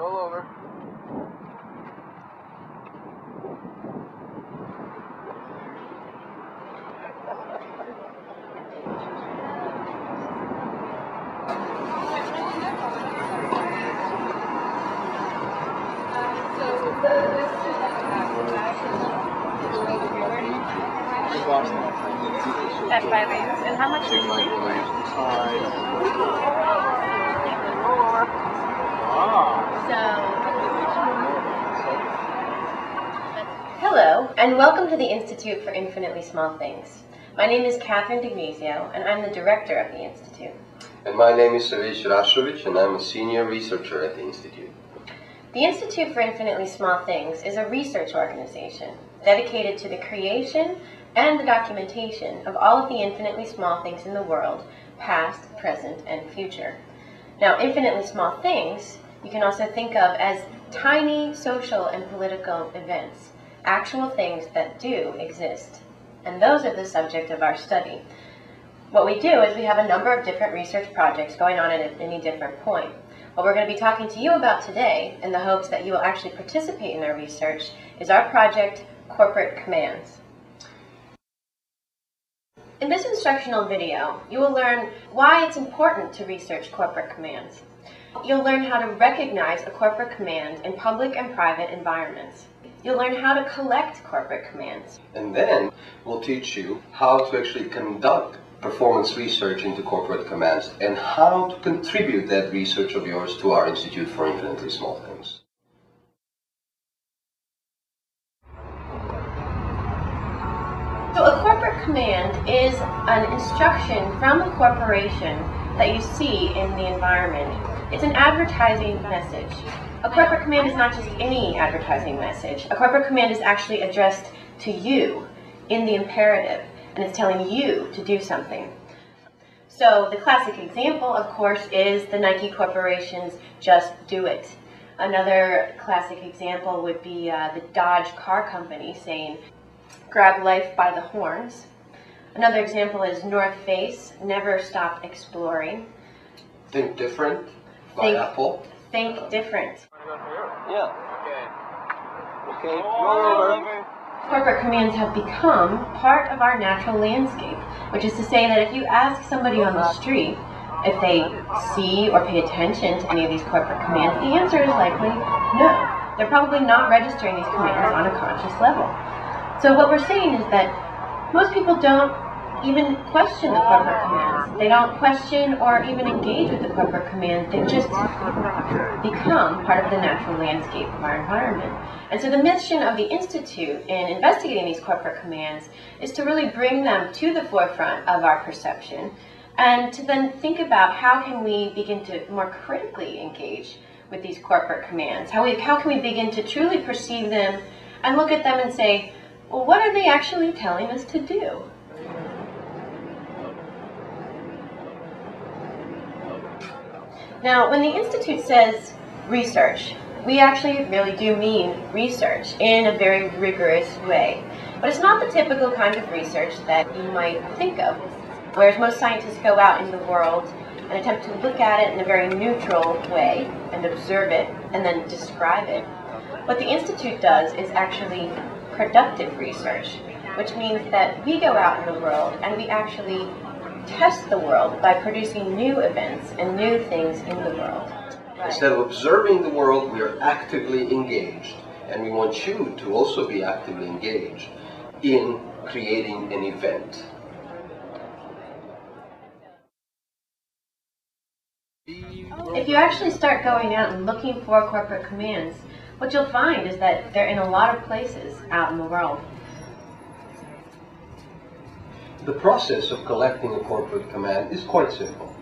Roll over. At 5 a.m. And how much is it? Hello, and welcome to the Institute for Infinitely Small Things. My name is Catherine D'Ignazio, and I'm the director of the Institute. And my name is Sergej Rashovic, and I'm a senior researcher at the Institute. The Institute for Infinitely Small Things is a research organization dedicated to the creation and the documentation of all of the infinitely small things in the world, past, present, and future. Now, infinitely small things you can also think of as tiny social and political events, actual things that do exist. And those are the subject of our study. What we do is we have a number of different research projects going on at any different point. What we're going to be talking to you about today, in the hopes that you will actually participate in our research, is our project, Corporate Commands. In this instructional video, you will learn why it's important to research corporate commands. You'll learn how to recognize a corporate command in public and private environments. You'll learn how to collect corporate commands. And then we'll teach you how to actually conduct performance research into corporate commands and how to contribute that research of yours to our Institute for Infinitely Small Things. So a corporate command is an instruction from a corporation that you see in the environment. It's an advertising message. A corporate command is not just any advertising message. A corporate command is actually addressed to you in the imperative, and it's telling you to do something. So the classic example, of course, is the Nike Corporation's Just Do It. Another classic example would be the Dodge Car Company saying, grab life by the horns. Another example is North Face, never stop exploring. Think Different by Apple. Think different. Yeah. Okay. Roll over. Corporate commands have become part of our natural landscape, which is to say that if you ask somebody on the street if they see or pay attention to any of these corporate commands, the answer is likely no. They're probably not registering these commands on a conscious level. So what we're saying is that most people don't even question the corporate commands. They don't question or even engage with the corporate commands. They just become part of the natural landscape of our environment. And so the mission of the Institute in investigating these corporate commands is to really bring them to the forefront of our perception and to then think about how can we begin to more critically engage with these corporate commands. How can we begin to truly perceive them and look at them and say, well, what are they actually telling us to do? Now, when the Institute says research, we actually really do mean research in a very rigorous way. But it's not the typical kind of research that you might think of, whereas most scientists go out in the world and attempt to look at it in a very neutral way and observe it and then describe it. What the Institute does is actually productive research, which means that we go out in the world and we actually test the world by producing new events and new things in the world. Instead of observing the world, we are actively engaged, and we want you to also be actively engaged in creating an event. If you actually start going out and looking for corporate commands, what you'll find is that they're in a lot of places out in the world. The process of collecting a corporate command is quite simple.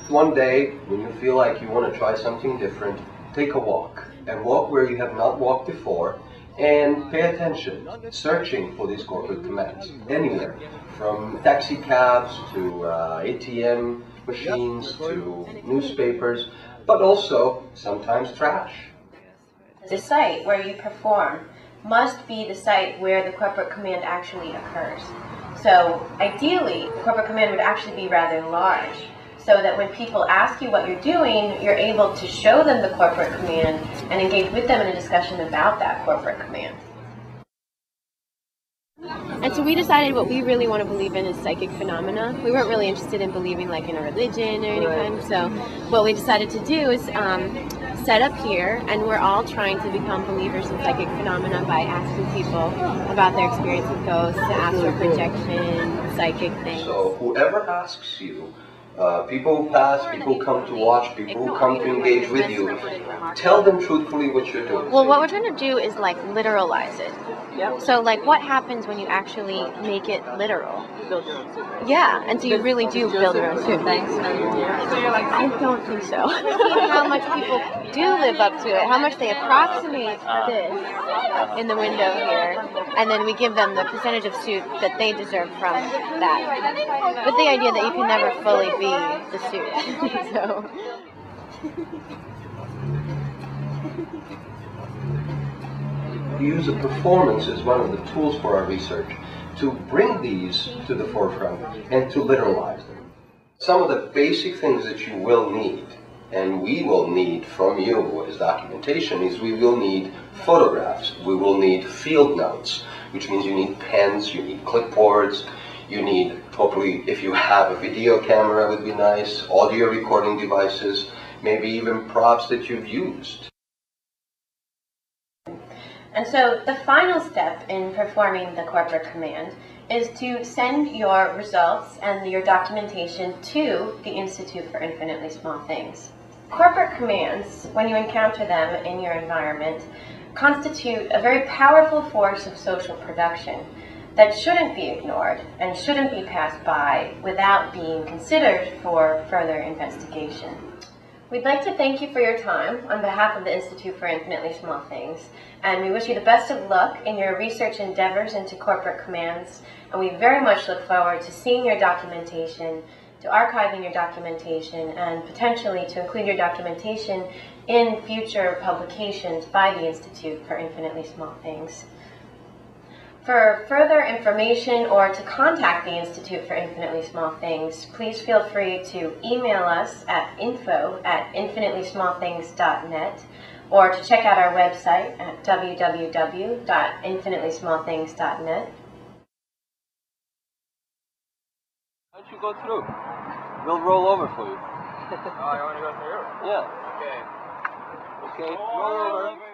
One day, when you feel like you want to try something different, take a walk. And walk where you have not walked before, and pay attention, searching for these corporate commands. Anywhere, from taxi cabs to ATM machines to newspapers, but also sometimes trash. The site where you perform must be the site where the corporate command actually occurs. So ideally, the corporate command would actually be rather large, so that when people ask you what you're doing, you're able to show them the corporate command and engage with them in a discussion about that corporate command. And so we decided what we really want to believe in is psychic phenomena. We weren't really interested in believing like in a religion or any kind. So what we decided to do is set up here, and we're all trying to become believers in psychic phenomena by asking people about their experience with ghosts, astral projection, psychic things. So whoever asks you, people who pass, people who come to watch, people who come to engage with you, tell them truthfully what you're doing. Well, what we're trying to do is like literalize it. Yep. So like what happens when you actually make it literal? Build your own suit. Yeah, and so you really do build your own suit. Thanks. So you're like, I don't think so. How much people do live up to it, how much they approximate this in the window here, and then we give them the percentage of suit that they deserve from that. With the idea that you can never fully be the suit. So. We use a performance as one of the tools for our research to bring these to the forefront and to literalize them. Some of the basic things that you will need, and we will need from you as documentation, is we will need photographs, we will need field notes, which means you need pens, you need clipboards, you need, hopefully, if you have a video camera, would be nice, audio recording devices, maybe even props that you've used. And so the final step in performing the corporate command is to send your results and your documentation to the Institute for Infinitely Small Things. Corporate commands, when you encounter them in your environment, constitute a very powerful force of social production that shouldn't be ignored and shouldn't be passed by without being considered for further investigation. We'd like to thank you for your time on behalf of the Institute for Infinitely Small Things, and we wish you the best of luck in your research endeavors into corporate commands, and we very much look forward to seeing your documentation, to archiving your documentation, and potentially to include your documentation in future publications by the Institute for Infinitely Small Things. For further information or to contact the Institute for Infinitely Small Things, please feel free to email us at info@infinitelysmallthings.net or to check out our website at www.infinitelysmallthings.net. Why don't you go through? We'll roll over for you. oh, you want to go through? Yeah. Okay. Okay, roll over.